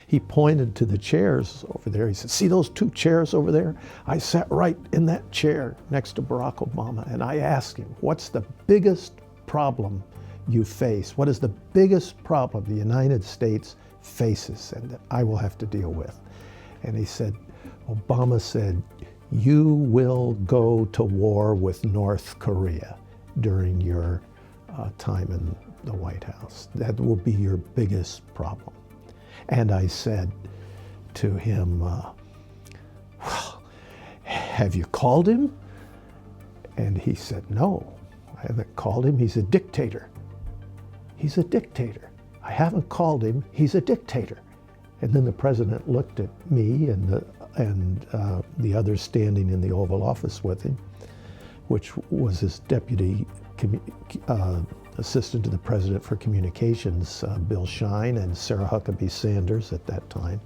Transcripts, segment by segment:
He pointed to the chairs over there. He said, see those 2 chairs over there? I sat right in that chair next to Barack Obama, and I asked him, what's the biggest problem you face? What is the biggest problem the United States faces and that I will have to deal with? And he said, Obama said, you will go to war with North Korea during your time in the White House. That will be your biggest problem. And I said to him, well, have you called him? And he said, no, I haven't called him. He's a dictator. He's a dictator. I haven't called him. He's a dictator. And then the president looked at me and the others standing in the Oval Office with him, which was his deputy assistant to the president for communications, Bill Shine, and Sarah Huckabee Sanders at that time,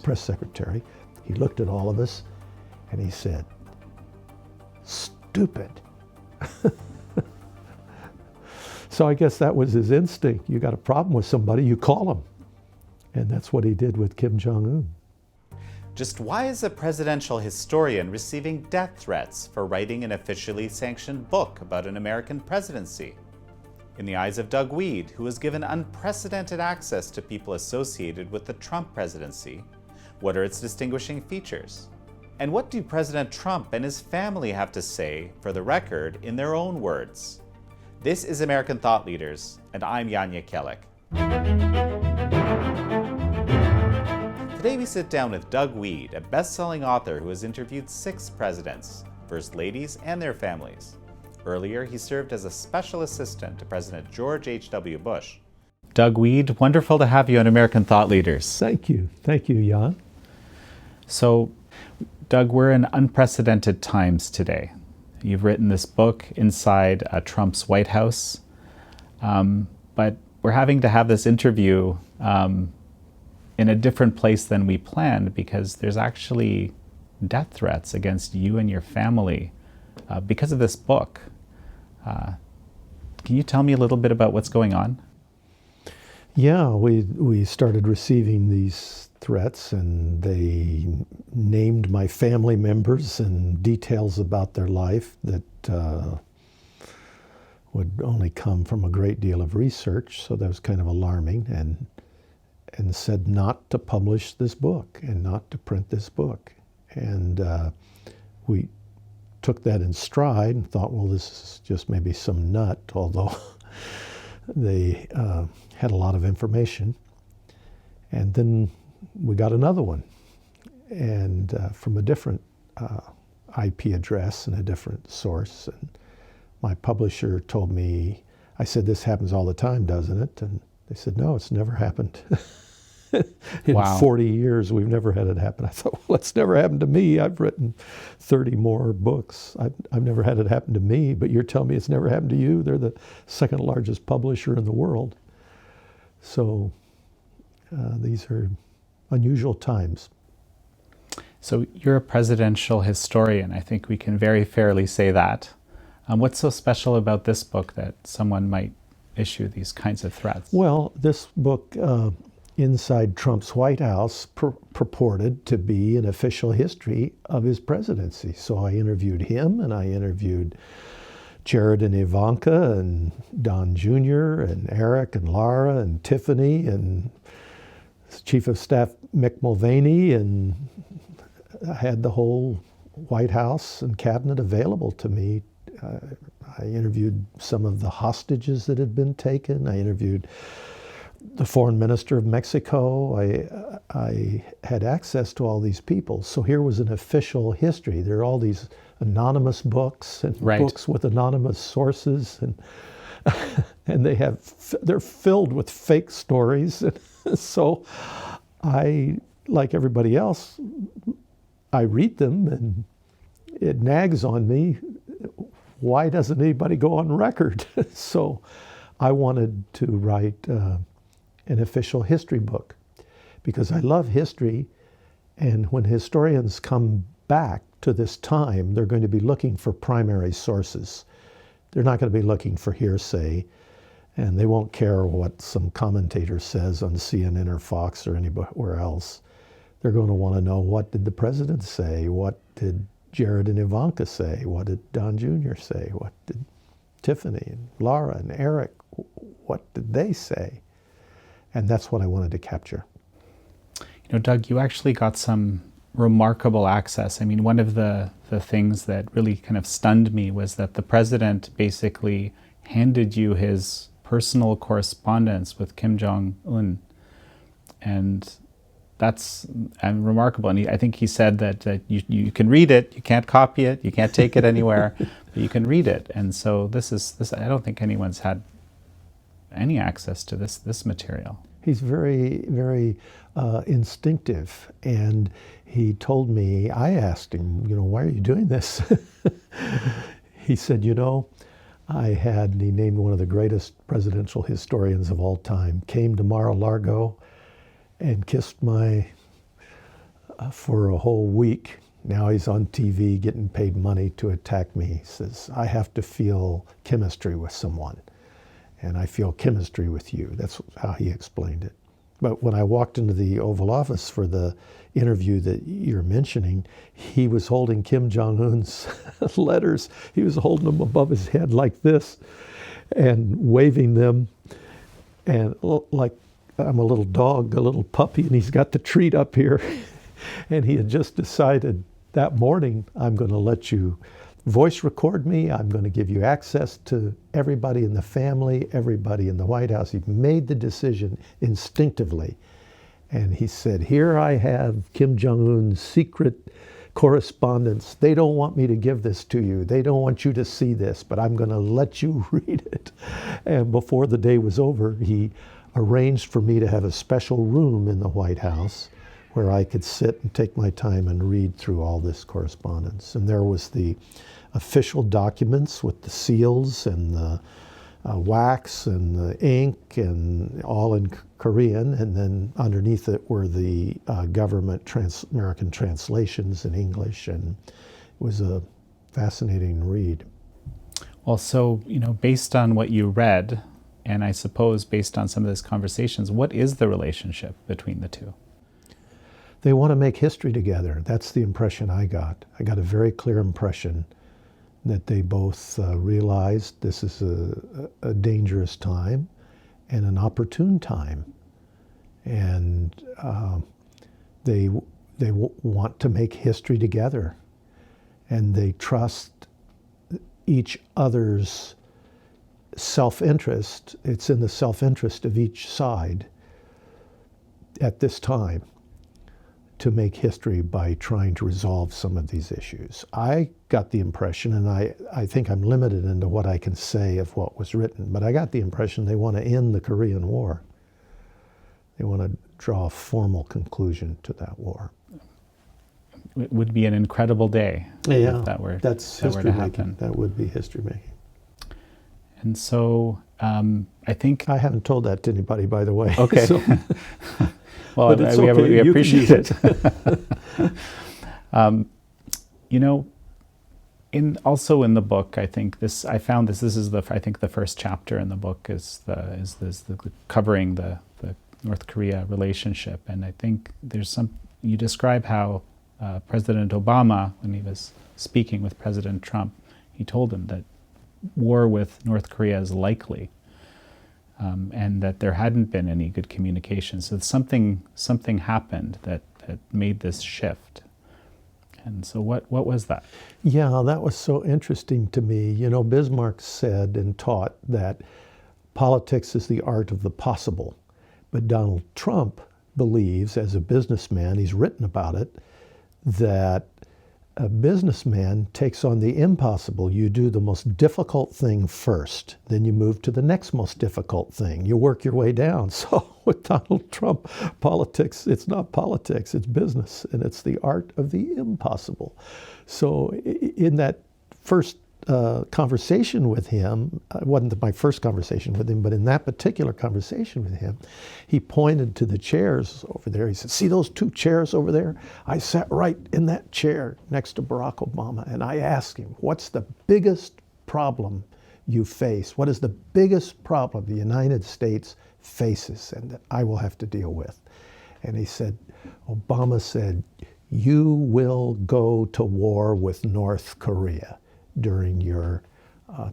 press secretary. He looked at all of us and he said, stupid. So I guess that was his instinct. You got a problem with somebody, you call him. And that's what he did with Kim Jong-un. Just why is a presidential historian receiving death threats for writing an officially sanctioned book about an American presidency? In the eyes of Doug Wead, who was given unprecedented access to people associated with the Trump presidency, what are its distinguishing features? And what do President Trump and his family have to say, for the record, in their own words? This is American Thought Leaders, and I'm Jekielek. Today we sit down with Doug Wead, a best-selling author who has interviewed 6 presidents, first ladies and their families. Earlier, he served as a special assistant to President George H.W. Bush. Doug Wead, wonderful to have you on American Thought Leaders. Thank you. Thank you, Jan. So, Doug, we're in unprecedented times today. You've written this book inside Trump's White House, but we're having to have this interview in a different place than we planned because there's actually death threats against you and your family because of this book. Can you tell me a little bit about what's going on? Yeah, we started receiving these threats, and they named my family members and details about their life that would only come from a great deal of research, so that was kind of alarming, and said not to publish this book and not to print this book. And we took that in stride and thought, well, this is just maybe some nut, although they had a lot of information. And then we got another one, and from a different IP address and a different source. And my publisher told me, I said, this happens all the time, doesn't it? And they said, no, it's never happened. In Wow. 40 years, we've never had it happen. I thought, well, it's never happened to me. I've written 30 more books. I've never had it happen to me, but you're telling me it's never happened to you? They're the second largest publisher in the world. So these are unusual times. So you're a presidential historian. I think we can very fairly say that. What's so special about this book that someone might issue these kinds of threats? Well, this book, Inside Trump's White House, purported to be an official history of his presidency. So I interviewed him, and I interviewed Jared and Ivanka, and Don Jr., and Eric, and Lara, and Tiffany, and Chief of Staff Mick Mulvaney, and I had the whole White House and cabinet available to me. I interviewed some of the hostages that had been taken. I interviewed the foreign minister of Mexico. I had access to all these people. So here was an official history. There are all these anonymous books and Right. books with anonymous sources, and and they're filled with fake stories. So I, like everybody else, I read them, and it nags on me. Why doesn't anybody go on record? So I wanted to write an official history book because I love history, and when historians come back to this time, they're going to be looking for primary sources. They're not going to be looking for hearsay, And they won't care what some commentator says on CNN or Fox or anywhere else. They're going to want to know, what did the president say? What did Jared and Ivanka say? What did Don Jr. say? What did Tiffany and Laura and Eric, what did they say? And that's what I wanted to capture. You know, Doug, you actually got some remarkable access. I mean, one of the things that really kind of stunned me was that the president basically handed you his personal correspondence with Kim Jong-un. And that's remarkable. And I think he said that you can read it, you can't copy it, you can't take it anywhere, but you can read it. And so this I don't think anyone's had any access to this material. He's very, very instinctive. And he told me, I asked him, why are you doing this? He said, and he named one of the greatest presidential historians of all time, came to Mar-a-Lago and kissed for a whole week. Now he's on TV getting paid money to attack me. He says, I have to feel chemistry with someone, and I feel chemistry with you. That's how he explained it. But when I walked into the Oval Office for the interview that you're mentioning, he was holding Kim Jong-un's letters. He was holding them above his head like this and waving them, and like I'm a little dog, a little puppy, and he's got the treat up here. And he had just decided that morning, I'm going to let you voice record me. I'm going to give you access to everybody in the family, everybody in the White House. He made the decision instinctively. And he said, here I have Kim Jong-un's secret correspondence. They don't want me to give this to you. They don't want you to see this, but I'm going to let you read it. And before the day was over, he arranged for me to have a special room in the White House where I could sit and take my time and read through all this correspondence. And there was the official documents with the seals and the wax and the ink, and all in Korean. And then underneath it were the government American translations in English. And it was a fascinating read. Well, so, based on what you read, and I suppose based on some of these conversations, what is the relationship between the two? They want to make history together. That's the impression I got. I got a very clear impression that they both realized this is a dangerous time and an opportune time. And they want to make history together. And they trust each other's self-interest. It's in the self-interest of each side at this time to make history by trying to resolve some of these issues. I got the impression, and I think I'm limited into what I can say of what was written, but I got the impression they want to end the Korean War. They want to draw a formal conclusion to that war. It would be an incredible day if that were, that's that were to history making. happen. That would be history making. And so I think... I haven't told that to anybody, by the way. Okay. So, well, but it's we okay. You appreciate can it. Also in the book, I think this is the first chapter in the book is covering the North Korea relationship, and I think you describe how President Obama, when he was speaking with President Trump, he told him that war with North Korea is likely. And that there hadn't been any good communication. So something happened that made this shift. And so what was that? Yeah, that was so interesting to me. Bismarck said and taught that politics is the art of the possible. But Donald Trump believes, as a businessman, he's written about it, that a businessman takes on the impossible. You do the most difficult thing first, then you move to the next most difficult thing. You work your way down. So with Donald Trump, politics, it's not politics, it's business, and it's the art of the impossible. So in that first conversation with him, it wasn't my first conversation with him, but in that particular conversation with him, he pointed to the chairs over there. He said, see those two chairs over there? I sat right in that chair next to Barack Obama, and I asked him, what's the biggest problem you face? What is the biggest problem the United States faces and that I will have to deal with? And he said, Obama said, you will go to war with North Korea during your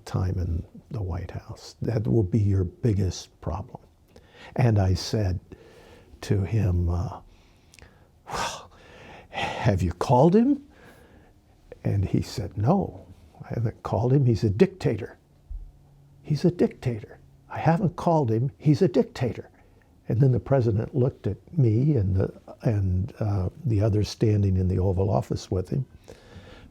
time in the White House. That will be your biggest problem. And I said to him, well, have you called him? And he said, no, I haven't called him. He's a dictator. He's a dictator. I haven't called him. He's a dictator. And then the president looked at me and the others standing in the Oval Office with him,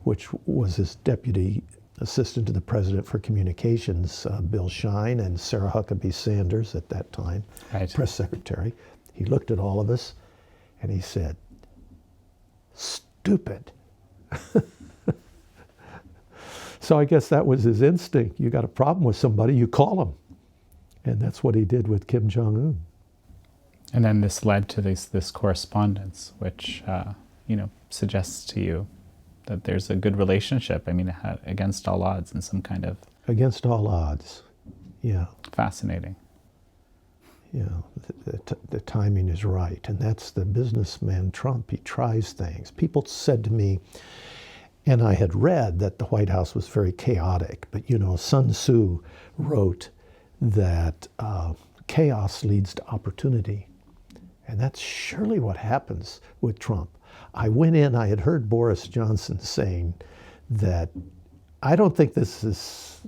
which was his deputy assistant to the president for communications, Bill Shine, and Sarah Huckabee Sanders at that time, right, press secretary. He looked at all of us and he said, stupid. So I guess that was his instinct. You got a problem with somebody, you call them. And that's what he did with Kim Jong-un. And then this led to this correspondence, which suggests to you that there's a good relationship. I mean, against all odds, in some kind of against all odds. Yeah. Fascinating. Yeah, the timing is right, and that's the businessman Trump. He tries things. People said to me, and I had read that the White House was very chaotic, but Sun Tzu wrote that chaos leads to opportunity. And that's surely what happens with Trump. I went in, I had heard Boris Johnson saying that I don't think this is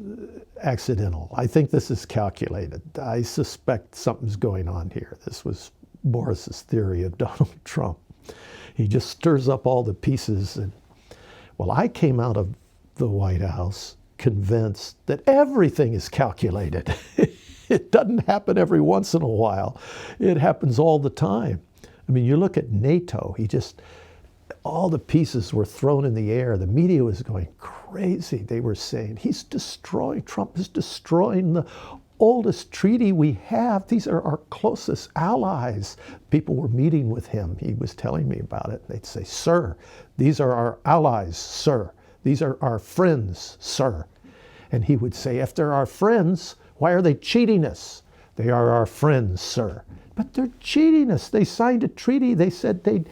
accidental. I think this is calculated. I suspect something's going on here. This was Boris's theory of Donald Trump. He just stirs up all the pieces. And well, I came out of the White House convinced that everything is calculated. It doesn't happen every once in a while. It happens all the time. I mean, you look at NATO, all the pieces were thrown in the air. The media was going crazy. They were saying, Trump is destroying the oldest treaty we have. These are our closest allies. People were meeting with him. He was telling me about it. They'd say, sir, these are our allies, sir. These are our friends, sir. And he would say, if they're our friends, why are they cheating us? They are our friends, sir. But they're cheating us. They signed a treaty. They said they'd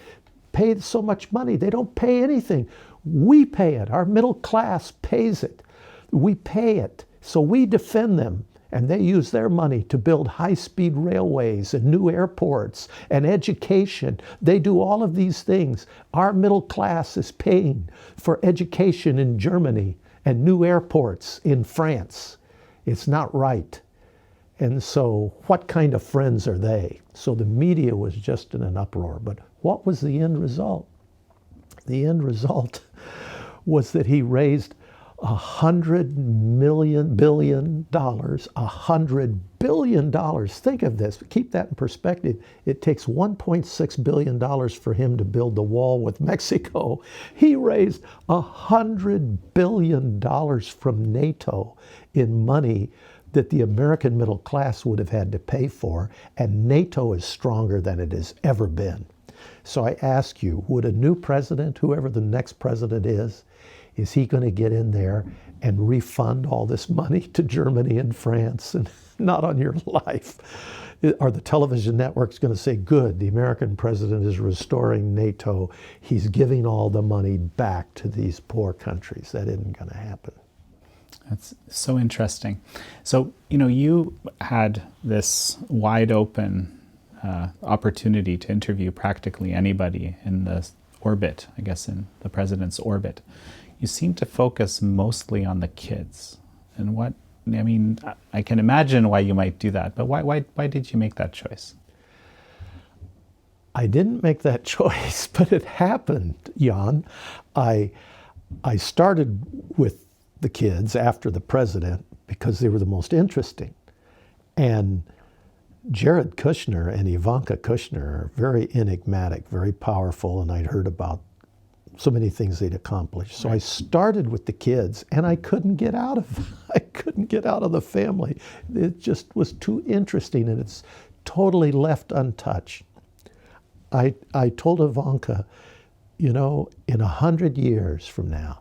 pay so much money. They don't pay anything. We pay it. Our middle class pays it. We pay it. So we defend them. And they use their money to build high-speed railways and new airports and education. They do all of these things. Our middle class is paying for education in Germany and new airports in France. It's not right. And so what kind of friends are they? So the media was just in an uproar. But what was the end result? The end result was that he raised $100 billion. $100 billion. Think of this. Keep that in perspective. It takes $1.6 billion for him to build the wall with Mexico. He raised $100 billion from NATO in money that the American middle class would have had to pay for, and NATO is stronger than it has ever been. So I ask you, would a new president, whoever the next president is he going to get in there and refund all this money to Germany and France? And not on your life. Are the television networks going to say, good, the American president is restoring NATO, he's giving all the money back to these poor countries? That isn't going to happen. That's so interesting. So, you had this wide open opportunity to interview practically anybody in the orbit, I guess in the president's orbit. You seem to focus mostly on the kids. And I can imagine why you might do that, but why did you make that choice? I didn't make that choice, but it happened, Jan. I started with the kids after the president because they were the most interesting. And Jared Kushner and Ivanka Kushner are very enigmatic, very powerful, and I'd heard about so many things they'd accomplished. So I started with the kids, and I couldn't get out of the family. It just was too interesting, and it's totally left untouched. I told Ivanka, in 100 years from now,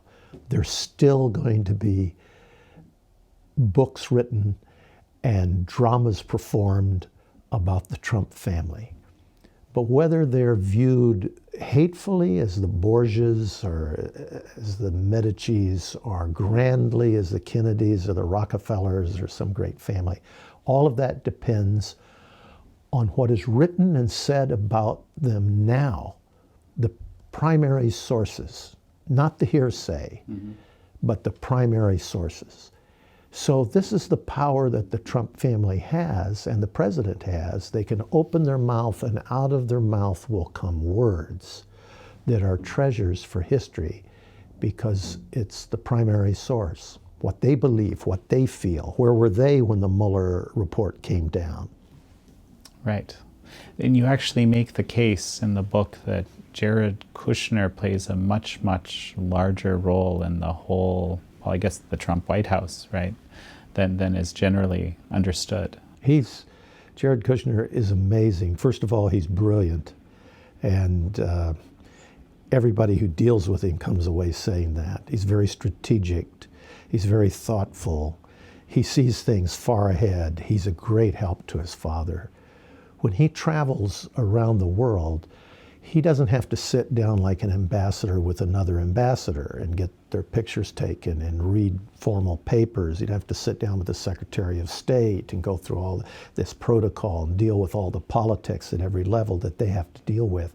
there's still going to be books written and dramas performed about the Trump family. But whether they're viewed hatefully as the Borgias or as the Medicis or grandly as the Kennedys or the Rockefellers or some great family, all of that depends on what is written and said about them now, the primary sources, not the hearsay, but the primary sources. So this is the power that the Trump family has and the president has. They can open their mouth and out of their mouth will come words that are treasures for history because it's the primary source, what they believe, what they feel. Where were they when the Mueller report came down? Right. And you actually make the case in the book that Jared Kushner plays a much, much larger role in the whole, well, I guess the Trump White House, right, than is generally understood. Jared Kushner is amazing. First of all, he's brilliant. And everybody who deals with him comes away saying that. He's very strategic. He's very thoughtful. He sees things far ahead. He's a great help to his father. When he travels around the world, he doesn't have to sit down like an ambassador with another ambassador and get their pictures taken and read formal papers. He'd have to sit down with the Secretary of State and go through all this protocol and deal with all the politics at every level that they have to deal with.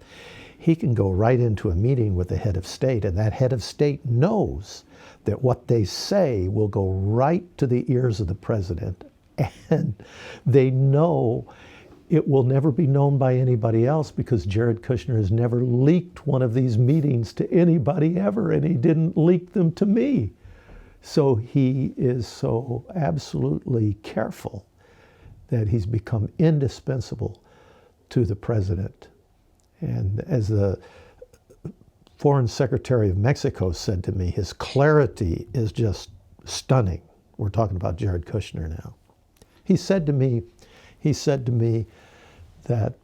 He can go right into a meeting with the head of state, and that head of state knows that what they say will go right to the ears of the president, and they know it will never be known by anybody else because Jared Kushner has never leaked one of these meetings to anybody ever, and he didn't leak them to me. So he is so absolutely careful that he's become indispensable to the president. And as the Foreign Secretary of Mexico said to me, his clarity is just stunning. We're talking about Jared Kushner now. He said to me that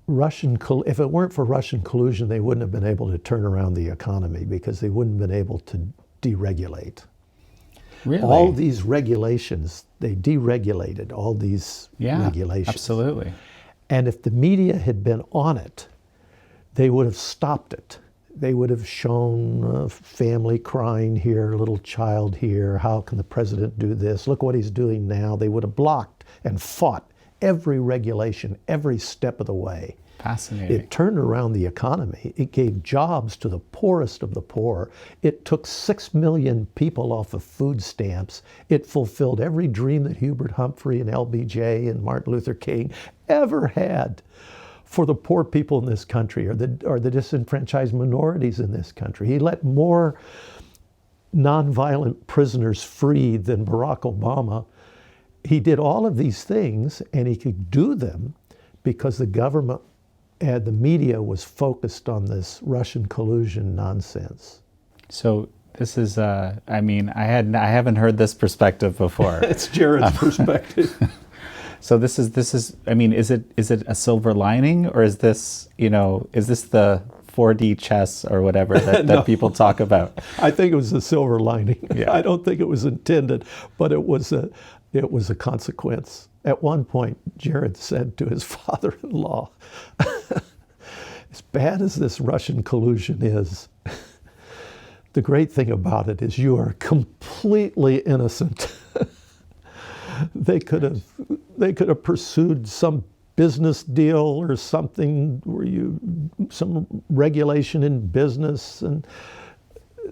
if it weren't for Russian collusion, they wouldn't have been able to turn around the economy because they wouldn't have been able to deregulate. Really? All these regulations, they deregulated all these regulations. Absolutely. And if the media had been on it, they would have stopped it. They would have shown a family crying here, a little child here. How can the president do this? Look what he's doing now. They would have blocked and fought every regulation, every step of the way. Fascinating. It turned around the economy. It gave jobs to the poorest of the poor. It took 6 million people off of food stamps. It fulfilled every dream that Hubert Humphrey and LBJ and Martin Luther King ever had for the poor people in this country or the disenfranchised minorities in this country. He let more nonviolent prisoners free than Barack Obama. He did all of these things, and he could do them because the government and the media was focused on this Russian collusion nonsense. So this is, I haven't heard this perspective before. It's Jared's perspective. So this is, I mean, is it a silver lining, or is this the 4D chess or whatever that No. people talk about? I think it was a silver lining. Yeah. I don't think it was intended, but it was a consequence. At one point, Jared said to his father-in-law, as bad as this Russian collusion is, the great thing about it is you are completely innocent. They could have pursued some business deal or something some regulation in business, and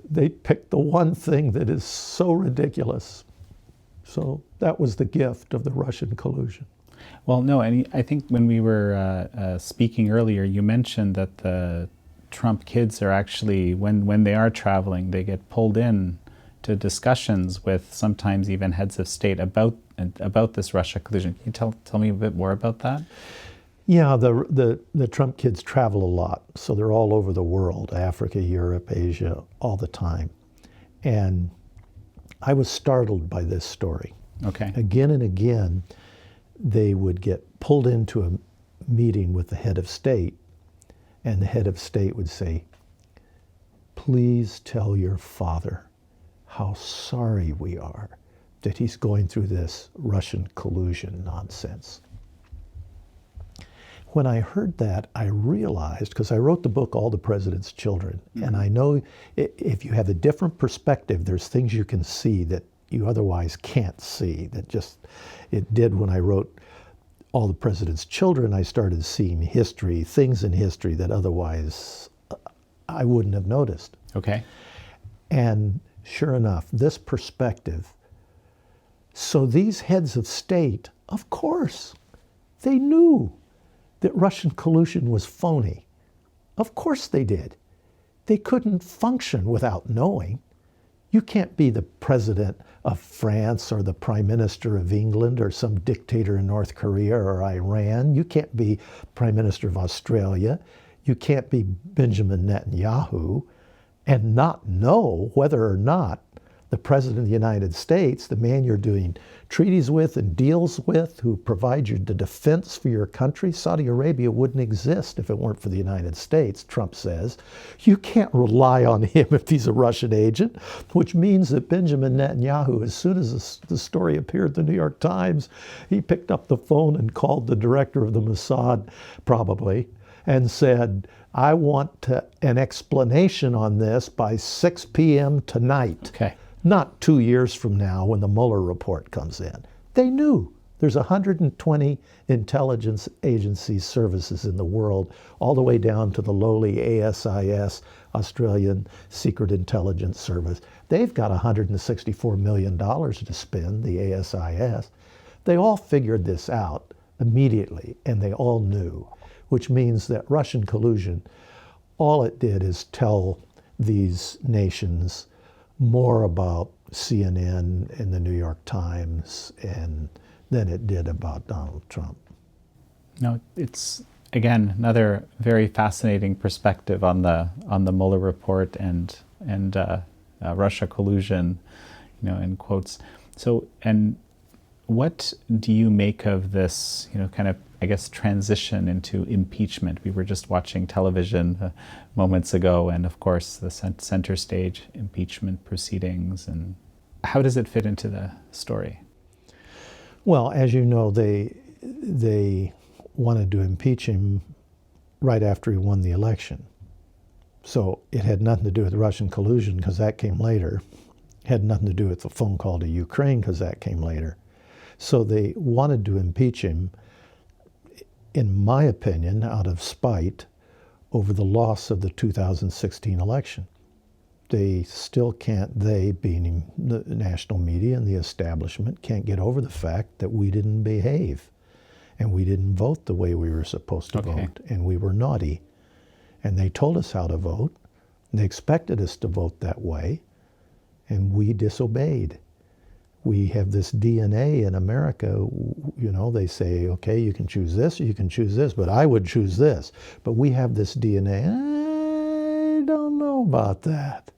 they picked the one thing that is so ridiculous. So that was the gift of the Russian collusion. Well, no, and I think when we were speaking earlier, you mentioned that the Trump kids are actually, when they are traveling, they get pulled in to discussions with sometimes even heads of state about this Russia collusion. Can you tell me a bit more about that? Yeah, the Trump kids travel a lot, so they're all over the world, Africa, Europe, Asia, all the time. And I was startled by this story. Okay. Again and again, they would get pulled into a meeting with the head of state, and the head of state would say, "Please tell your father how sorry we are that he's going through this Russian collusion nonsense. When I heard that, I realized, because I wrote the book, All the President's Children, and I know if you have a different perspective, there's things you can see that you otherwise can't see, that just, it did when I wrote All the President's Children. I started seeing history, things in history that otherwise I wouldn't have noticed. Okay. And sure enough, this perspective, so these heads of state, of course, they knew that Russian collusion was phony. Of course they did. They couldn't function without knowing. You can't be the president of France or the prime minister of England or some dictator in North Korea or Iran. You can't be prime minister of Australia. You can't be Benjamin Netanyahu and not know whether or not the president of the United States, the man you're doing treaties with and deals with, who provides you the defense for your country, Saudi Arabia wouldn't exist if it weren't for the United States, Trump says. You can't rely on him if he's a Russian agent, which means that Benjamin Netanyahu, as soon as the story appeared in the New York Times, he picked up the phone and called the director of the Mossad, probably, and said, I want an explanation on this by 6 p.m. tonight. Okay. Not 2 years from now when the Mueller report comes in. They knew. There's 120 intelligence agency services in the world, all the way down to the lowly ASIS, Australian Secret Intelligence Service. They've got $164 million to spend, the ASIS. They all figured this out immediately, and they all knew, which means that Russian collusion, all it did is tell these nations more about CNN and the New York Times than it did about Donald Trump. No, it's again another very fascinating perspective on the Mueller report and Russia collusion, in quotes. So, and what do you make of this, kind of, I guess, transition into impeachment? We were just watching television moments ago, and of course the center stage impeachment proceedings. And how does it fit into the story? Well, as you know, they wanted to impeach him right after he won the election. So it had nothing to do with Russian collusion, because that came later. It had nothing to do with the phone call to Ukraine, because that came later. So they wanted to impeach him, in my opinion, out of spite over the loss of the 2016 election. They still can't, they being the national media and the establishment, can't get over the fact that we didn't behave and we didn't vote the way we were supposed to vote, and we were naughty. And they told us how to vote, and they expected us to vote that way, and we disobeyed. We have this DNA in America, they say, okay, you can choose this or you can choose this, but I would choose this. But we have this DNA, I don't know about that.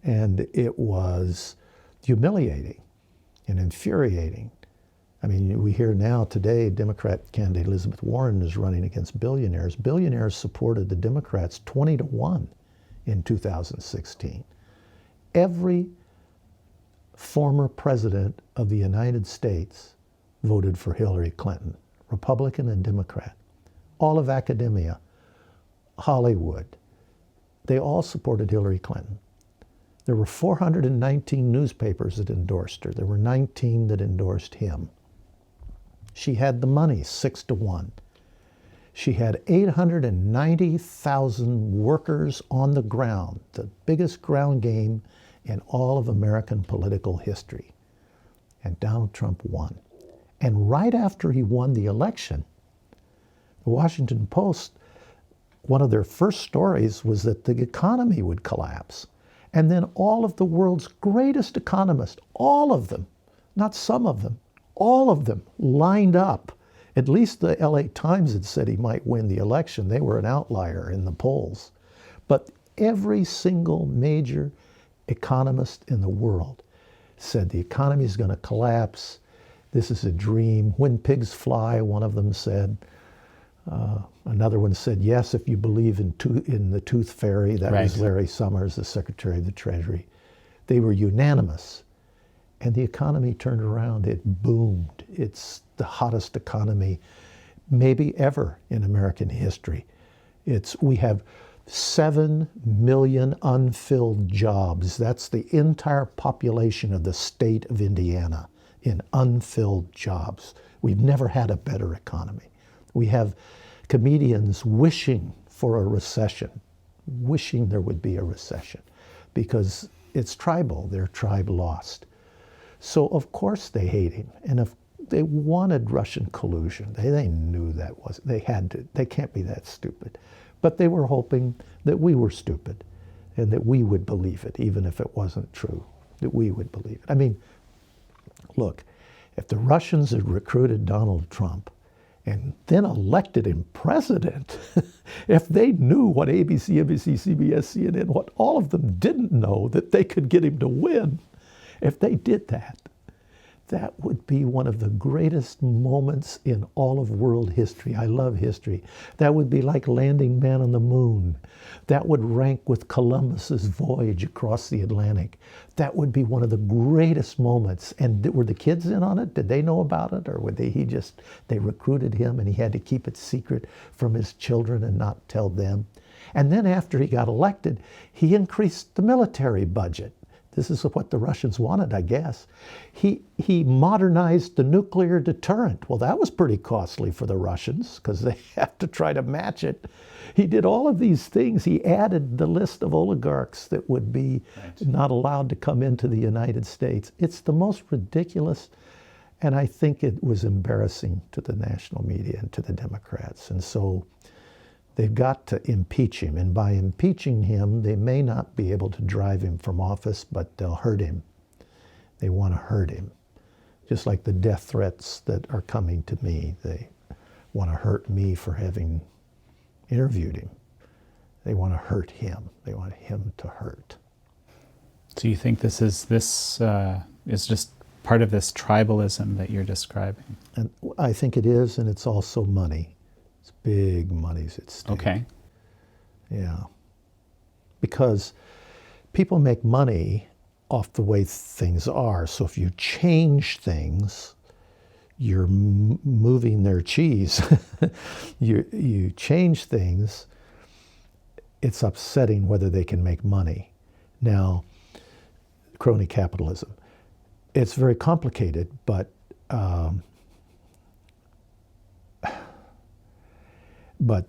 And it was humiliating and infuriating. I mean, we hear now today, Democrat candidate Elizabeth Warren is running against billionaires. Billionaires supported the Democrats 20-1 in 2016. Every former president of the United States voted for Hillary Clinton, Republican and Democrat. All of academia, Hollywood, they all supported Hillary Clinton. There were 419 newspapers that endorsed her. There were 19 that endorsed him. She had the money, 6-1. She had 890,000 workers on the ground, the biggest ground game in all of American political history. And Donald Trump won. And right after he won the election, the Washington Post, one of their first stories was that the economy would collapse. And then all of the world's greatest economists, all of them, not some of them, all of them lined up. At least the LA Times had said he might win the election. They were an outlier in the polls. But every single major economist in the world said the economy is going to collapse. This is a dream. When pigs fly, one of them said. Another one said, yes, if you believe in the tooth fairy. That was Larry Summers, the Secretary of the Treasury. They were unanimous. And the economy turned around. It boomed. It's the hottest economy maybe ever in American history. We have 7 million unfilled jobs. That's the entire population of the state of Indiana in unfilled jobs. We've never had a better economy. We have comedians wishing for a recession, wishing there would be a recession, because it's tribal. Their tribe lost. So of course they hate him. And if they wanted Russian collusion, they knew they had to, they can't be that stupid. But they were hoping that we were stupid and that we would believe it, even if it wasn't true, that we would believe it. I mean, look, if the Russians had recruited Donald Trump and then elected him president, if they knew what ABC, NBC, CBS, CNN, what all of them didn't know, that they could get him to win, if they did that, that would be one of the greatest moments in all of world history. I love history. That would be like landing man on the moon. That would rank with Columbus's voyage across the Atlantic. That would be one of the greatest moments. And were the kids in on it? Did they know about it? Or were they recruited him and he had to keep it secret from his children and not tell them? And then after he got elected, he increased the military budget. This is what the Russians wanted, I guess. He modernized the nuclear deterrent. Well, that was pretty costly for the Russians because they have to try to match it. He did all of these things. He added the list of oligarchs that would be not allowed to come into the United States. It's the most ridiculous, and I think it was embarrassing to the national media and to the Democrats. And so they've got to impeach him, and by impeaching him, they may not be able to drive him from office, but they'll hurt him. They want to hurt him. Just like the death threats that are coming to me. They want to hurt me for having interviewed him. They want to hurt him. They want him to hurt. So you think this is just part of this tribalism that you're describing? And I think it is, and it's also money. It's big money's at stake. Okay. Yeah. Because people make money off the way things are. So if you change things, you're moving their cheese. you change things, it's upsetting whether they can make money. Now, crony capitalism. It's very complicated, but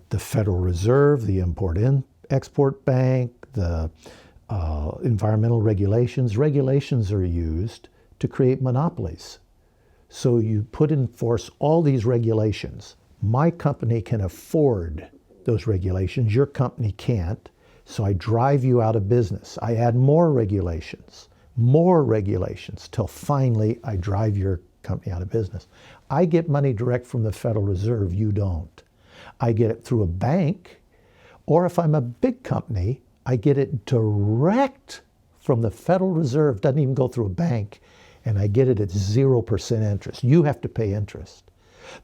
the Federal Reserve, the Import-Export Bank, the environmental regulations are used to create monopolies. So you put in force all these regulations. My company can afford those regulations. Your company can't. So I drive you out of business. I add more regulations, till finally I drive your company out of business. I get money direct from the Federal Reserve. You don't. I get it through a bank, or if I'm a big company, I get it direct from the Federal Reserve. Doesn't even go through a bank, and I get it at 0% interest. You have to pay interest.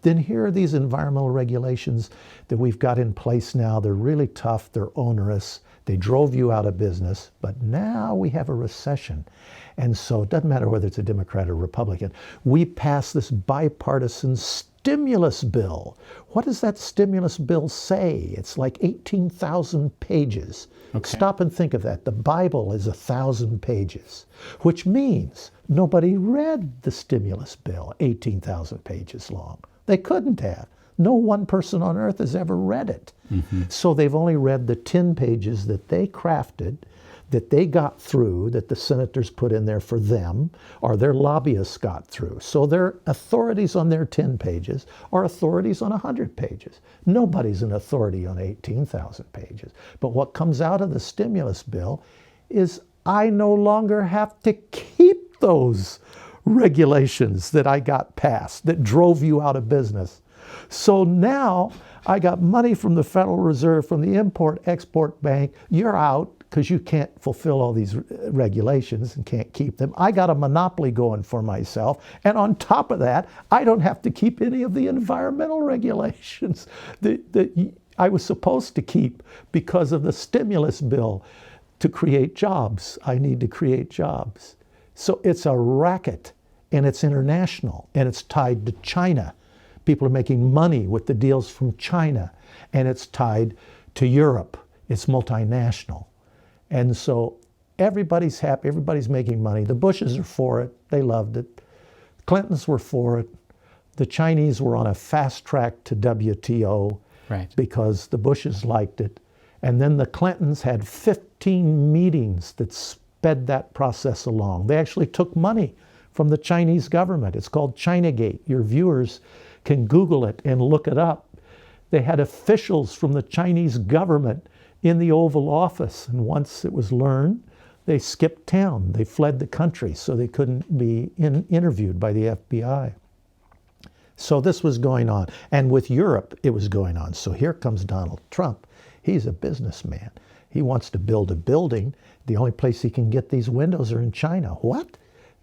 Then here are these environmental regulations that we've got in place now. They're really tough, they're onerous, they drove you out of business, but now we have a recession. And so it doesn't matter whether it's a Democrat or Republican. We pass this bipartisan stimulus bill. What does that stimulus bill say? It's like 18,000 pages. Okay. Stop and think of that. The Bible is 1,000 pages, which means nobody read the stimulus bill, 18,000 pages long. They couldn't have. No one person on earth has ever read it. Mm-hmm. So they've only read the 10 pages that they crafted, that they got through, that the senators put in there for them, or their lobbyists got through. So their authorities on their 10 pages are authorities on 100 pages. Nobody's an authority on 18,000 pages. But what comes out of the stimulus bill is I no longer have to keep those regulations that I got passed, that drove you out of business. So now I got money from the Federal Reserve, from the Import-Export Bank. You're out because you can't fulfill all these regulations and can't keep them. I got a monopoly going for myself. And on top of that, I don't have to keep any of the environmental regulations that I was supposed to keep because of the stimulus bill. to create jobs. I need to create jobs. So it's a racket, and it's international, and it's tied to China. People are making money with the deals from China, and it's tied to Europe. It's multinational. And so everybody's happy, everybody's making money. The Bushes are for it, they loved it. Clintons were for it. The Chinese were on a fast track to WTO because the Bushes liked it. And then the Clintons had 15 meetings that sped that process along. They actually took money from the Chinese government. It's called Chinagate. Your viewers can Google it and look it up. They had officials from the Chinese government in the Oval Office. And once it was learned, they skipped town. They fled the country so they couldn't be interviewed by the FBI. So this was going on. And with Europe, it was going on. So here comes Donald Trump. He's a businessman. He wants to build a building. The only place he can get these windows are in China. What?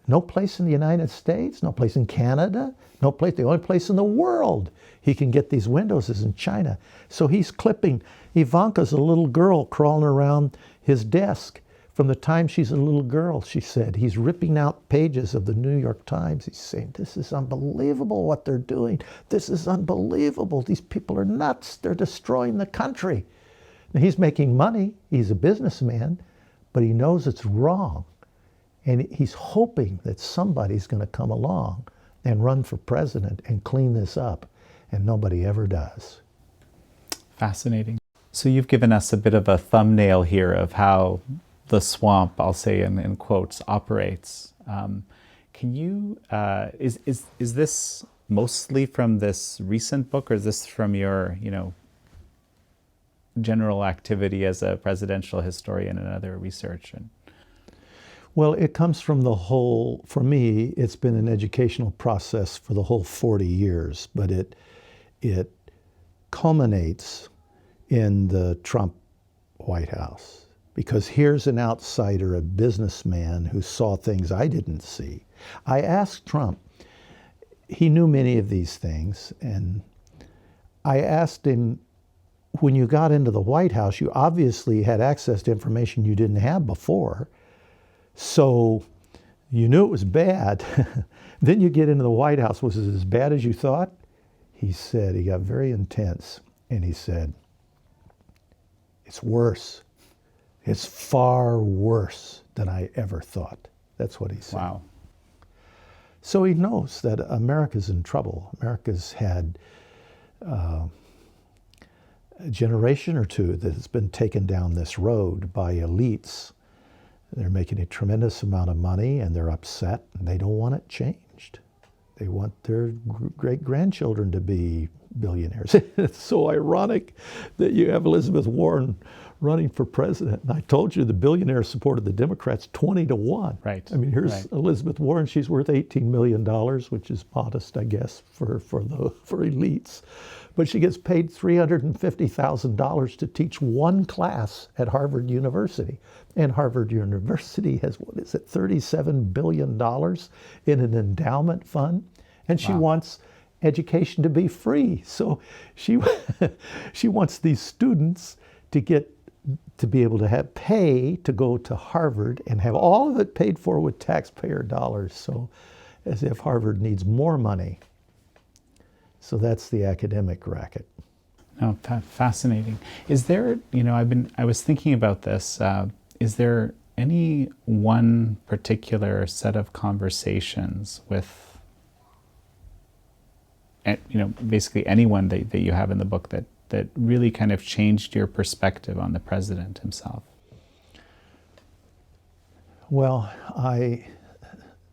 No place in the United States? No place in Canada? No place, the only place in the world he can get these windows is in China. So he's clipping. Ivanka's a little girl crawling around his desk. From the time she's a little girl, she said, he's ripping out pages of the New York Times. He's saying, this is unbelievable what they're doing. This is unbelievable. These people are nuts. They're destroying the country. Now, he's making money. He's a businessman, but he knows it's wrong. And he's hoping that somebody's going to come along and run for president and clean this up. And nobody ever does. Fascinating. So you've given us a bit of a thumbnail here of how the swamp, I'll say in quotes, operates. Can you, is this mostly from this recent book, or is this from your, general activity as a presidential historian and other research? Well, it comes from the whole, for me, it's been an educational process for the whole 40 years, but it culminates in the Trump White House. Because here's an outsider, a businessman who saw things I didn't see. I asked Trump, he knew many of these things, and I asked him, when you got into the White House, you obviously had access to information you didn't have before. So you knew it was bad. Then you get into the White House. Was it as bad as you thought? He said, he got very intense, and he said, it's worse. It's far worse than I ever thought. That's what he said. Wow. So he knows that America's in trouble. America's had a generation or two that has been taken down this road by elites. They're making a tremendous amount of money, and they're upset, and they don't want it changed. They want their great-grandchildren to be billionaires. It's so ironic that you have Elizabeth Warren running for president. And I told you the billionaires supported the Democrats 20-1. Right. I mean, here's Elizabeth Warren. She's worth $18 million, which is modest, I guess, for elites. But she gets paid $350,000 to teach one class at Harvard University. And Harvard University has, what is it, $37 billion in an endowment fund. And she wants education to be free. So she wants these students to be able to have pay to go to Harvard and have all of it paid for with taxpayer dollars. So as if Harvard needs more money. So that's the academic racket. Oh, fascinating. Is there, I was thinking about this. Is there any one particular set of conversations with, basically anyone that you have in the book that really kind of changed your perspective on the president himself? Well,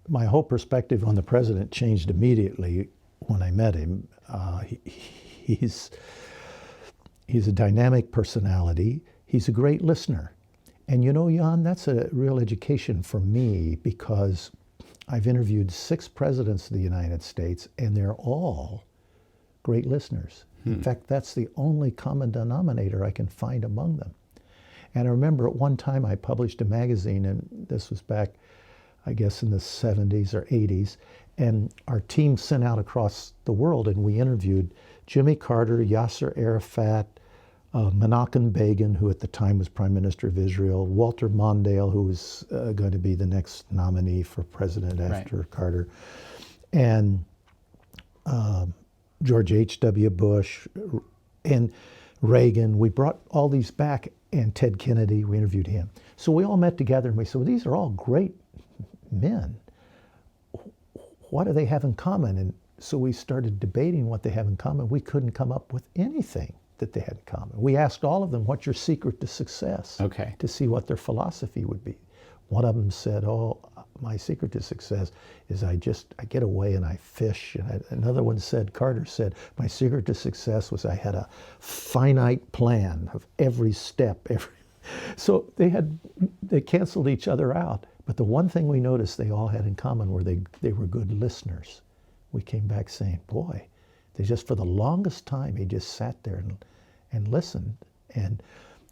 my whole perspective on the president changed immediately when I met him. He's a dynamic personality. He's a great listener. And Jan, that's a real education for me, because I've interviewed 6 presidents of the United States, and they're all great listeners. In fact, that's the only common denominator I can find among them. And I remember at one time I published a magazine, and this was back, I guess, in the 70s or 80s, and our team sent out across the world, and we interviewed Jimmy Carter, Yasser Arafat, Menachem Begin, who at the time was Prime Minister of Israel, Walter Mondale, who was going to be the next nominee for president after Carter, and George H.W. Bush, and Reagan. We brought all these back, and Ted Kennedy, we interviewed him. So we all met together and we said, well, these are all great men. What do they have in common? And so we started debating what they have in common. We couldn't come up with anything that they had in common. We asked all of them, what's your secret to success? Okay. To see what their philosophy would be. One of them said, oh, my secret to success is I get away and I fish. And another one said, Carter said, my secret to success was I had a finite plan of every step. So they canceled each other out. But the one thing we noticed they all had in common were they were good listeners. We came back saying, boy, they just, for the longest time, he just sat there and listened. And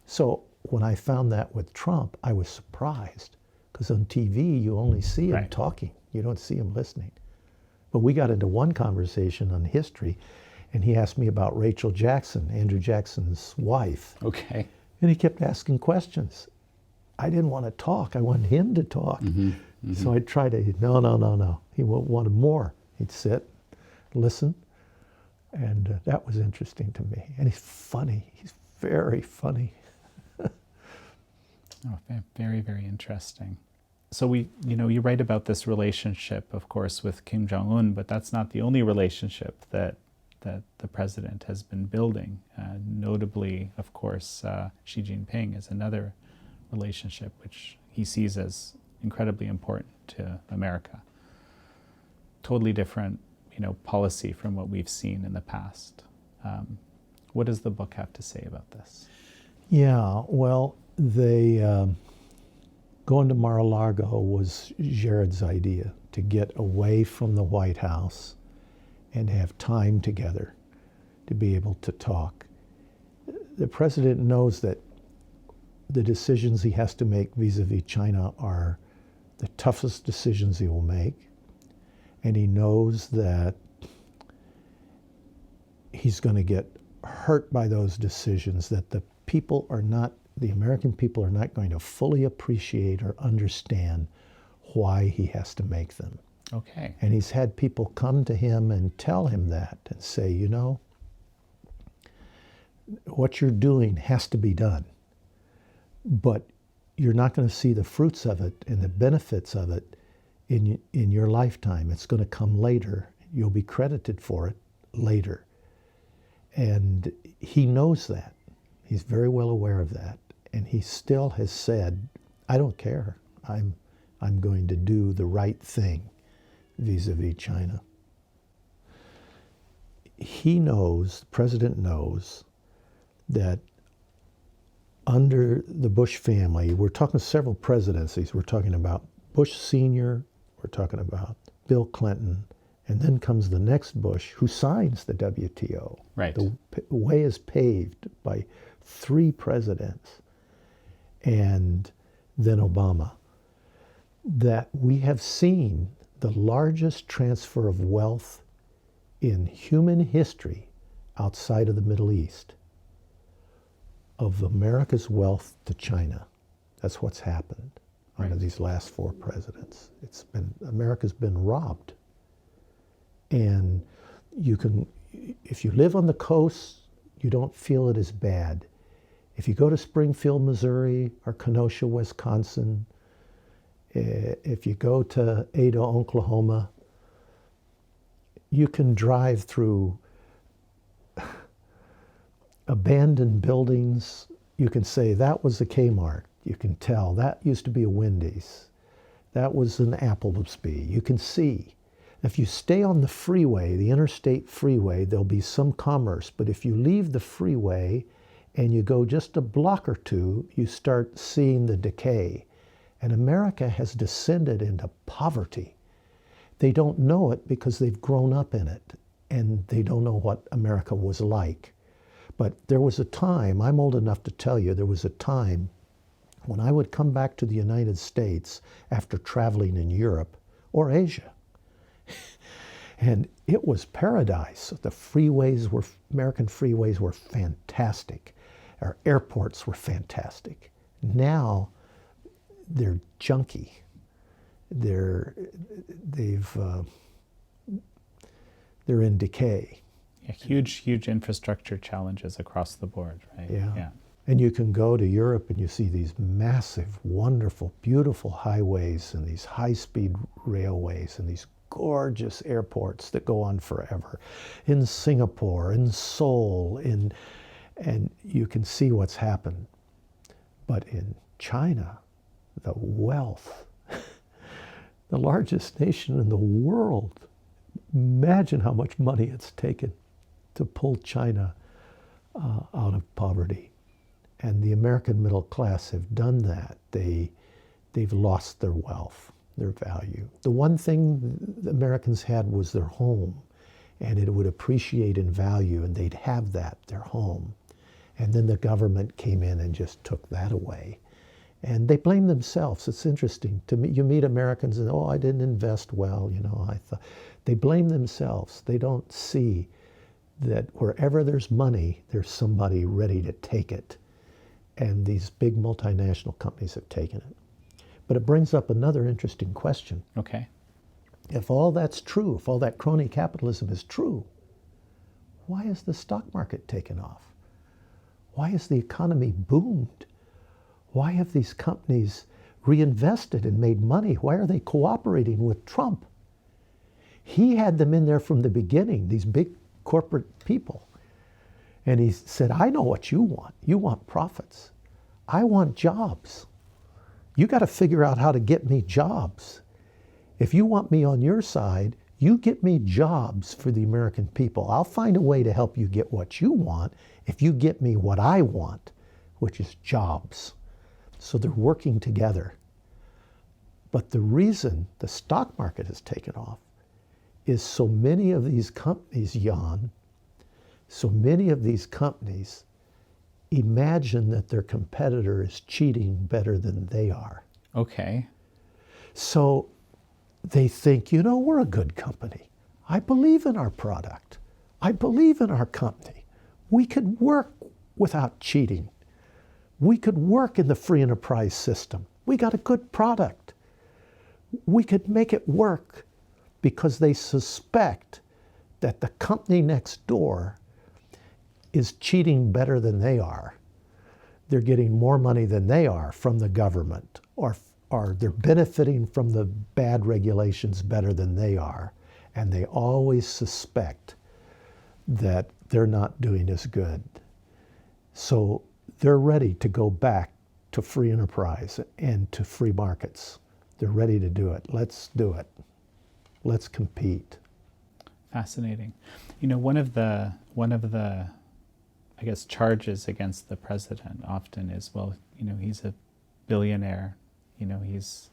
so when I found that with Trump, I was surprised. Because on TV, you only see him talking. You don't see him listening. But we got into one conversation on history, and he asked me about Rachel Jackson, Andrew Jackson's wife. Okay. And he kept asking questions. I didn't want to talk. I wanted him to talk. So I tried to, no. He wanted more. He'd sit, listen, and that was interesting to me. And he's funny. He's very funny. Oh, very, very interesting. So you write about this relationship, of course, with Kim Jong-un, but that's not the only relationship that the president has been building. Notably, of course, Xi Jinping is another relationship which he sees as incredibly important to America. Totally different, policy from what we've seen in the past. What does the book have to say about this? Yeah, well, going to Mar-a-Lago was Jared's idea, to get away from the White House and have time together to be able to talk. The president knows that the decisions he has to make vis-a-vis China are the toughest decisions he will make, and he knows that he's going to get hurt by those decisions, that the American people are not going to fully appreciate or understand why he has to make them. Okay. And he's had people come to him and tell him that and say, what you're doing has to be done, but you're not going to see the fruits of it and the benefits of it in your lifetime. It's going to come later. You'll be credited for it later. And he knows that. He's very well aware of that. And he still has said, I don't care. I'm going to do the right thing vis-a-vis China. He knows, the president knows, that under the Bush family, we're talking several presidencies. We're talking about Bush Sr., we're talking about Bill Clinton, and then comes the next Bush who signs the WTO. Right. The way is paved by 3 presidents, and then Obama, that we have seen the largest transfer of wealth in human history outside of the Middle East, of America's wealth to China. That's what's happened under these last 4 presidents. America's been robbed. And if you live on the coast, you don't feel it as bad. If you go to Springfield, Missouri, or Kenosha, Wisconsin, if you go to Ada, Oklahoma, you can drive through abandoned buildings. You can say, that was a Kmart. You can tell, that used to be a Wendy's. That was an Applebee. You can see. If you stay on the freeway, the interstate freeway, there'll be some commerce. But if you leave the freeway and you go just a block or 2, you start seeing the decay. And America has descended into poverty. They don't know it because they've grown up in it, and they don't know what America was like. But there was a time, I'm old enough to tell you, there was a time when I would come back to the United States after traveling in Europe or Asia. And it was paradise. The freeways American freeways were fantastic. Our airports were fantastic. Now they're junky. They're in decay. Yeah, huge infrastructure challenges across the board, right? Yeah. And you can go to Europe and you see these massive, wonderful, beautiful highways and these high-speed railways and these gorgeous airports that go on forever. In Singapore, in Seoul, and you can see what's happened. But in China, the wealth, the largest nation in the world, imagine how much money it's taken to pull China out of poverty. And the American middle class have done that. They've lost their wealth, their value. The one thing the Americans had was their home, and it would appreciate in value, and they'd have that, their home. And then the government came in and just took that away. And they blame themselves. It's interesting. You meet Americans and, oh, I didn't invest well, They blame themselves. They don't see that wherever there's money, there's somebody ready to take it. And these big multinational companies have taken it. But it brings up another interesting question. Okay. If all that's true, if all that crony capitalism is true, why has the stock market taken off? Why has the economy boomed? Why have these companies reinvested and made money? Why are they cooperating with Trump? He had them in there from the beginning, these big corporate people. And he said, I know what you want. You want profits. I want jobs. You got to figure out how to get me jobs. If you want me on your side, you get me jobs for the American people. I'll find a way to help you get what you want if you get me what I want, which is jobs. So they're working together. But the reason the stock market has taken off is so many of these companies, Jan, so many of these companies imagine that their competitor is cheating better than they are. Okay. So they think, we're a good company. I believe in our product. I believe in our company. We could work without cheating. We could work in the free enterprise system. We got a good product. We could make it work because they suspect that the company next door is cheating better than they are. They're getting more money than they are from the government, or they're benefiting from the bad regulations better than they are. And they always suspect that they're not doing as good. So they're ready to go back to free enterprise and to free markets. They're ready to do it. Let's do it. Let's compete. Fascinating. One of the I guess charges against the president often is, well, he's a billionaire. He's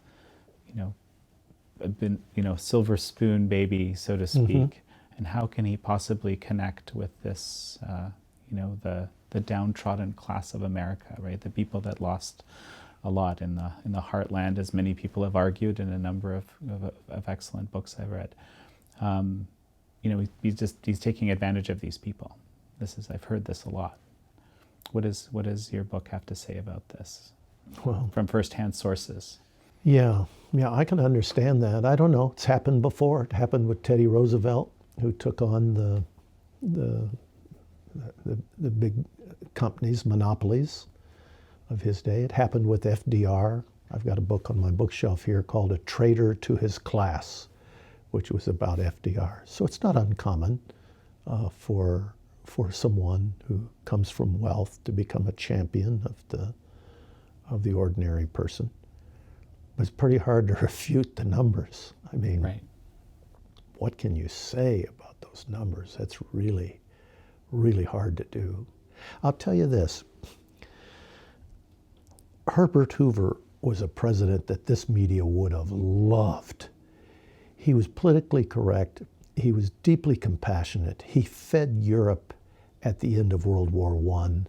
been silver spoon baby, so to speak. Mm-hmm. And how can he possibly connect with this the downtrodden class of America, right? The people that lost a lot in the heartland, as many people have argued in a number of excellent books I've read. He's taking advantage of these people. I've heard this a lot. What does your book have to say about this? Well, from firsthand sources. Yeah, I can understand that. I don't know. It's happened before. It happened with Teddy Roosevelt, who took on the big companies, monopolies of his day. It happened with FDR. I've got a book on my bookshelf here called A Traitor to His Class, which was about FDR. So it's not uncommon for someone who comes from wealth to become a champion of the ordinary person. But it's pretty hard to refute the numbers. I mean, right. What can you say about those numbers? That's really, really hard to do. I'll tell you this. Herbert Hoover was a president that this media would have loved. He was politically correct. He was deeply compassionate. He fed Europe at the end of World War I.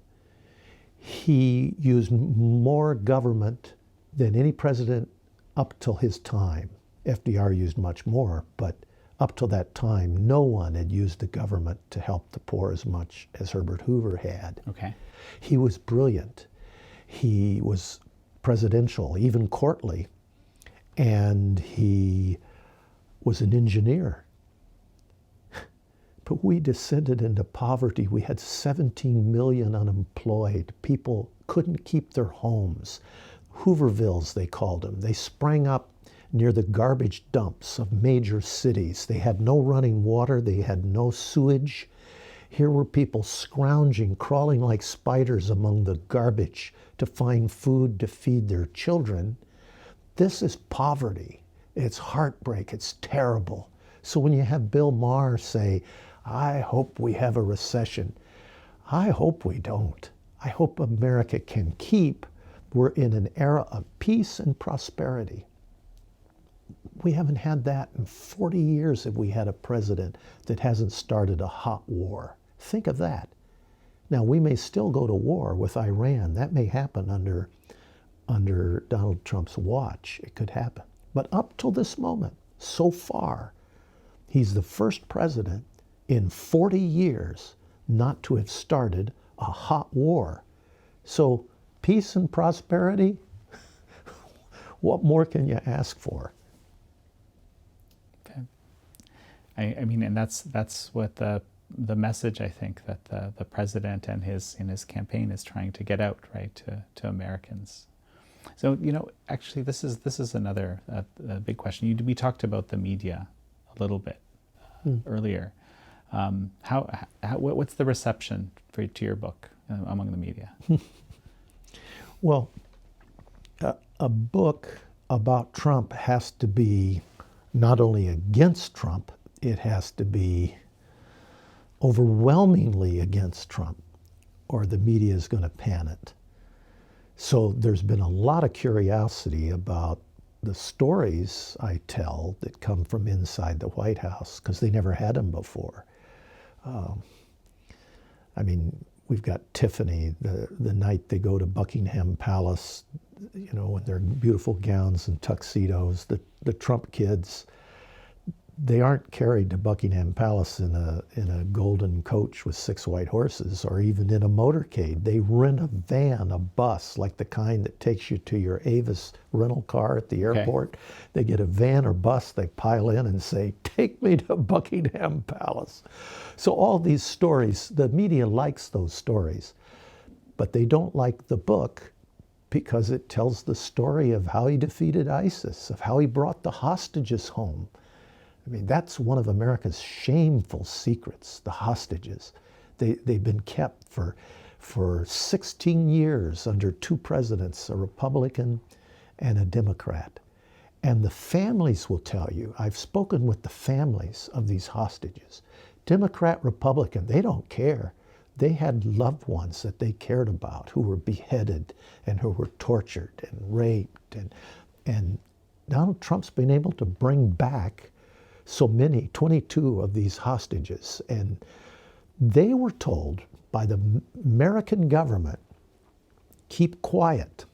He used more government than any president up till his time. FDR used much more, but Up till that time, no one had used the government to help the poor as much as Herbert Hoover had. Okay. He was brilliant. He was presidential, even courtly, and he was an engineer. But we descended into poverty. We had 17 million unemployed. People couldn't keep their homes. Hoovervilles, they called them. They sprang up near the garbage dumps of major cities. They had no running water. They had no sewage. Here were people scrounging, crawling like spiders among the garbage to find food to feed their children. This is poverty. It's heartbreak. It's terrible. So when you have Bill Maher say, I hope we have a recession, I hope we don't. I hope America can keep. We're in an era of peace and prosperity. We haven't had that in 40 years if we had a president that hasn't started a hot war. Think of that. Now, we may still go to war with Iran. That may happen under Donald Trump's watch. It could happen. But up till this moment, so far, he's the first president in 40 years not to have started a hot war. So peace and prosperity, what more can you ask for? Okay. I mean, and that's what the message I think that the president and in his campaign is trying to get out, right, to Americans. So, you know, actually, this is another a big question. We talked about the media a little bit earlier. What's the reception to your book among the media? Well, a book about Trump has to be not only against Trump, it has to be overwhelmingly against Trump, or the media is going to pan it. So there's been a lot of curiosity about the stories I tell that come from inside the White House, because they never had them before. I mean, we've got Tiffany, the night they go to Buckingham Palace, you know, in their beautiful gowns and tuxedos. The Trump kids, they aren't carried to Buckingham Palace in a golden coach with 6 white horses, or even in a motorcade. They rent a van, a bus, like the kind that takes you to your Avis rental car at the airport. Okay. They get a van or bus, they pile in and say, take me to Buckingham Palace. So all these stories, the media likes those stories, but they don't like the book because it tells the story of how he defeated ISIS, of how he brought the hostages home. I mean, that's one of America's shameful secrets, the hostages. They've been kept for 16 years under 2 presidents, a Republican and a Democrat. And the families will tell you, I've spoken with the families of these hostages. Democrat, Republican, they don't care. They had loved ones that they cared about who were beheaded and who were tortured and raped. And Donald Trump's been able to bring back so many, 22 of these hostages. And they were told by the American government, keep quiet.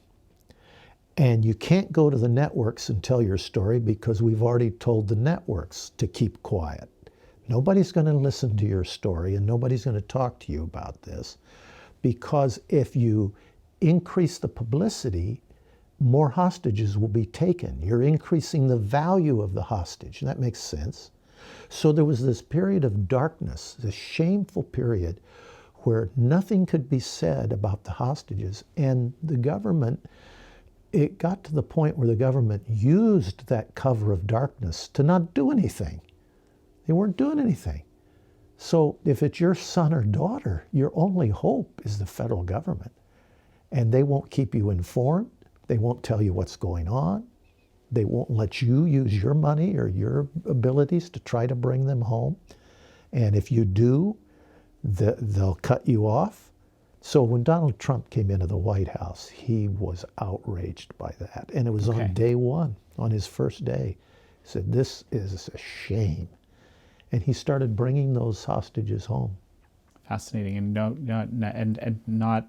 And you can't go to the networks and tell your story because we've already told the networks to keep quiet. Nobody's going to listen to your story and nobody's going to talk to you about this, because if you increase the publicity, more hostages will be taken. You're increasing the value of the hostage. That makes sense. So there was this period of darkness, this shameful period where nothing could be said about the hostages. And the government, it got to the point where the government used that cover of darkness to not do anything. They weren't doing anything. So if it's your son or daughter, your only hope is the federal government. And they won't keep you informed. They won't tell you what's going on. They won't let you use your money or your abilities to try to bring them home. And if you do, they'll cut you off. So when Donald Trump came into the White House, he was outraged by that. And it was on day one, on his first day. He said, this is a shame. And he started bringing those hostages home. Fascinating. And not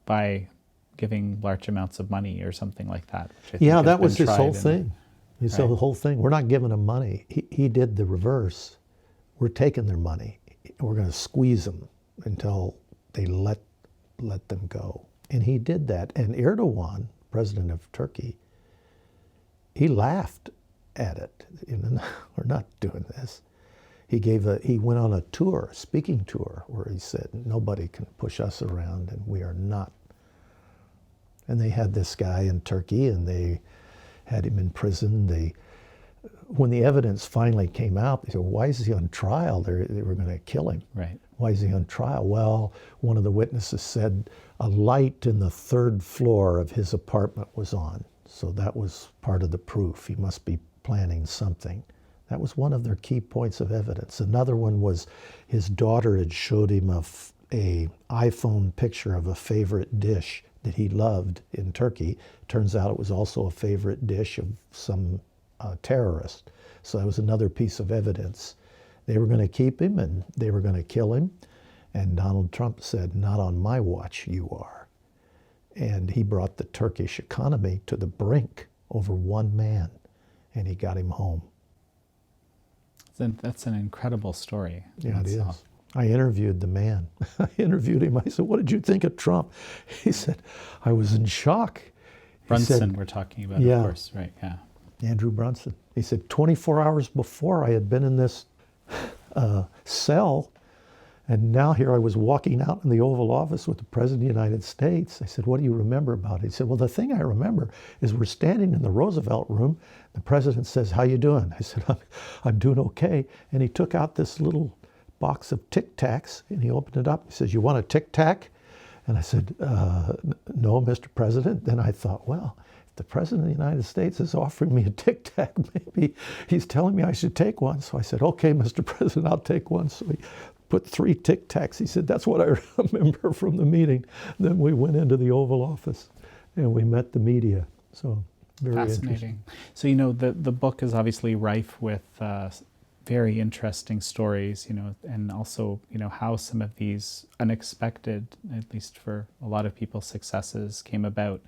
by giving large amounts of money or something like that. Yeah, that was his whole thing. He said the whole thing. We're not giving them money. He did the reverse. We're taking their money. We're going to squeeze them until they let them go. And he did that. And Erdogan, president of Turkey, he laughed at it. You know, we're not doing this. He went on a tour, a speaking tour, where he said, nobody can push us around, and we are not. And they had this guy in Turkey, and they had him in prison. When the evidence finally came out, they said, why is he on trial? They were going to kill him. Right. Why is he on trial? Well, one of the witnesses said a light in the third floor of his apartment was on. So that was part of the proof. He must be planning something. That was one of their key points of evidence. Another one was his daughter had showed him a iPhone picture of a favorite dish that he loved in Turkey. Turns out it was also a favorite dish of some terrorist. So that was another piece of evidence. They were going to keep him and they were going to kill him. And Donald Trump said, not on my watch, you are. And he brought the Turkish economy to the brink over one man, and he got him home. That's an incredible story. Yeah, it is. I interviewed the man. I interviewed him. I said, what did you think of Trump? He said, I was in shock. Brunson, we're talking about, yeah, of course, right, yeah. Andrew Brunson. He said, 24 hours before I had been in this cell, and now here I was walking out in the Oval Office with the President of the United States. I said, what do you remember about it? He said, well, the thing I remember is we're standing in the Roosevelt room. The President says, how you doing? I said, I'm doing okay. And he took out this little box of Tic Tacs, and he opened it up. He says, you want a Tic Tac? And I said, no, Mr. President. Then I thought, well, if the President of the United States is offering me a Tic Tac, maybe he's telling me I should take one. So I said, okay, Mr. President, I'll take one. So he put 3 Tic Tacs. He said, that's what I remember from the meeting. Then we went into the Oval Office and we met the media. So very fascinating. So, you know, the book is obviously rife with very interesting stories, you know, and also, you know, how some of these unexpected, at least for a lot of people, successes came about.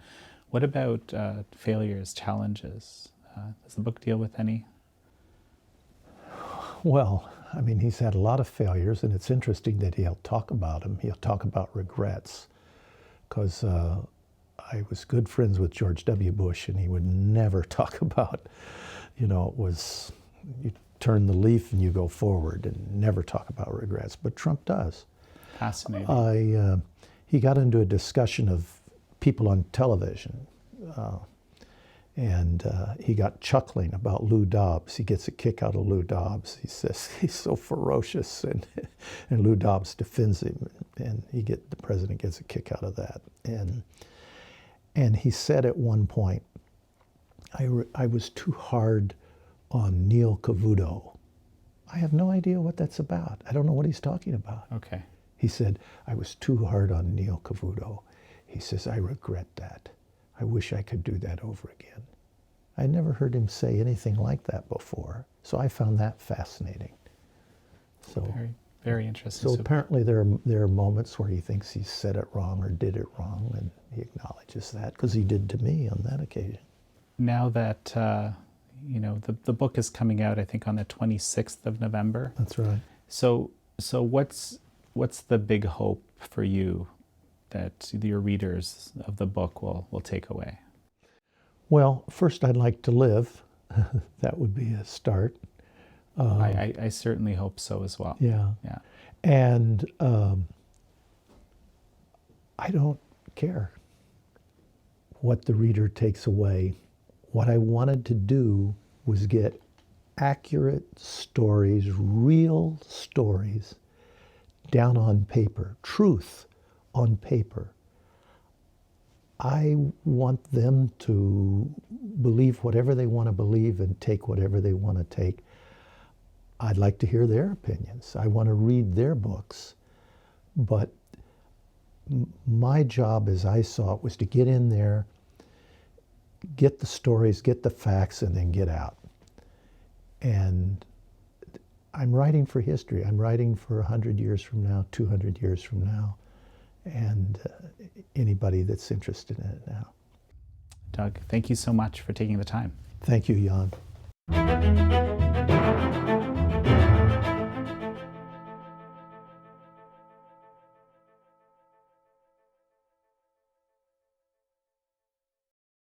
What about failures, challenges? Does the book deal with any? Well, I mean, he's had a lot of failures, and it's interesting that he'll talk about them. He'll talk about regrets, because I was good friends with George W. Bush, and he would never talk about, you know, it was, you turn the leaf and you go forward, and never talk about regrets. But Trump does. Fascinating. He got into a discussion of people on television, and he got chuckling about Lou Dobbs. He gets a kick out of Lou Dobbs. He says he's so ferocious, and Lou Dobbs defends him, and the president gets a kick out of that. And he said at one point, I was too hard on Neil Cavuto. I have no idea what that's about. I don't know what he's talking about. Okay. He said, I was too hard on Neil Cavuto. He says, I regret that. I wish I could do that over again. I never heard him say anything like that before. So I found that fascinating. So very, very interesting. So apparently there are moments where he thinks he said it wrong or did it wrong, and he acknowledges that, because he did to me on that occasion. Now that you know, the book is coming out, I think, on the 26th of November. That's right. So what's the big hope for you that your readers of the book will take away? Well, first I'd like to live. That would be a start. I certainly hope so as well. Yeah. Yeah. And I don't care what the reader takes away. What I wanted to do was get accurate stories, real stories, down on paper, truth on paper. I want them to believe whatever they want to believe and take whatever they want to take. I'd like to hear their opinions. I want to read their books. But my job, as I saw it, was to get in there, get the stories, get the facts, and then get out. And I'm writing for history. I'm writing for 100 years from now, 200 years from now, and anybody that's interested in it now. Doug, thank you so much for taking the time. Thank you, Jan.